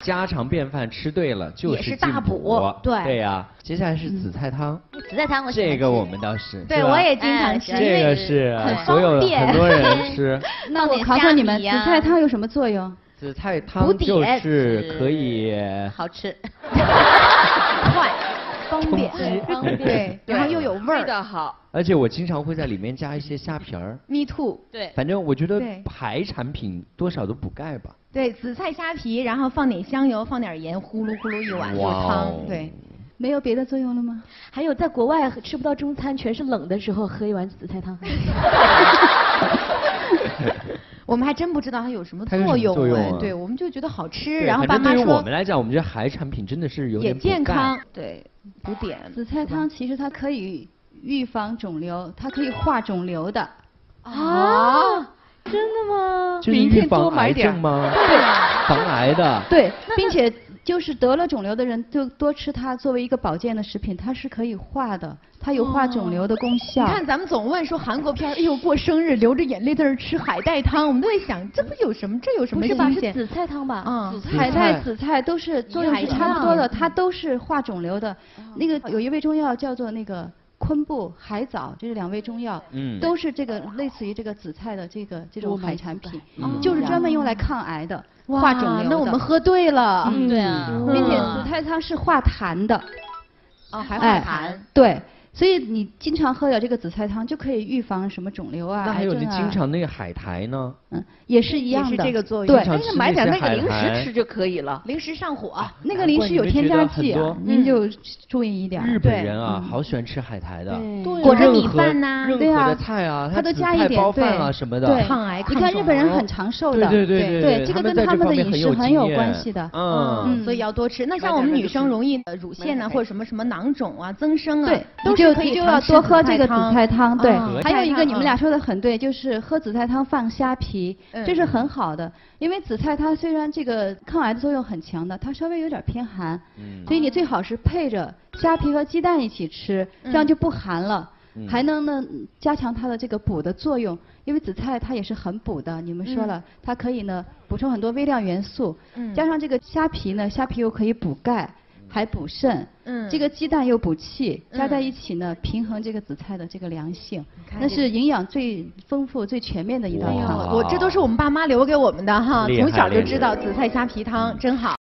家常便饭吃对了就是大补。对呀，接下来是紫菜汤。紫菜汤我喜欢吃。这个我们倒是。对，我也经常吃。这个是所有很多人吃。那我考考你们，紫菜汤有什么作用？紫菜汤就是可以好吃，快。方便，对，然后又有味儿，味道好。而且我经常会在里面加一些虾皮儿。Me too。对，反正我觉得海产品多少都补钙吧。对，紫菜虾皮，然后放点香油，放点盐，呼噜呼噜一碗就汤。对，没有别的作用了吗？还有在国外吃不到中餐，全是冷的时候，喝一碗紫菜汤。我们还真不知道它有什么作用哎，对，我们就觉得好吃，然后爸妈说。对于我们来讲，我们觉得海产品真的是有点也健康，对，补碘。紫菜汤其实它可以预防肿瘤，它可以化肿瘤的。啊？真的吗？就是预防癌症吗？对，防癌的。对，并且就是得了肿瘤的人，就多吃它作为一个保健的食品，它是可以化的。它有化肿瘤的功效。你看咱们总问说韩国片，哎呦过生日流着眼泪在这吃海带汤，我们都会想这不有什么，这有什么新鲜？是紫菜汤吧？嗯，海带、紫菜都是作用是差不多的，它都是化肿瘤的。那个有一味中药叫做那个昆布、海藻，这是2味中药，都是这个类似于这个紫菜的这种海产品，就是专门用来抗癌的、化肿瘤的。那我们喝对了，对啊，并且紫菜汤是化痰的。哦，还化痰。对。所以你经常喝点这个紫菜汤，就可以预防什么肿瘤啊、那还有你经常那个海苔呢？也是一样的，也是这个作用。对，但是买点那个零食吃就可以了，零食上火。那个零食有添加剂啊，您就注意一点。日本人啊，好喜欢吃海苔的，裹着米饭呐，任何的菜啊，他都加一点包饭啊什么的，抗癌。你看日本人很长寿的，对，这个跟他们的饮食很有关系的。所以要多吃。那像我们女生容易乳腺啊，或者什么囊肿啊、增生啊，对，都是可以就要多喝这个紫菜汤。对，还有一个你们俩说的很对，就是喝紫菜汤放虾皮，这是很好的。因为紫菜它虽然这个抗癌的作用很强的，它稍微有点偏寒，所以你最好是配着虾皮和鸡蛋一起吃，这样就不寒了，还能呢加强它的这个补的作用。因为紫菜它也是很补的，你们说了，它可以呢补充很多微量元素，加上这个虾皮呢，虾皮又可以补钙。还补肾，这个鸡蛋又补气，加在一起呢，平衡这个紫菜的这个良性，那是营养最丰富、最全面的一道汤。这都是我们爸妈留给我们的哈，从小就知道紫菜虾皮汤真好。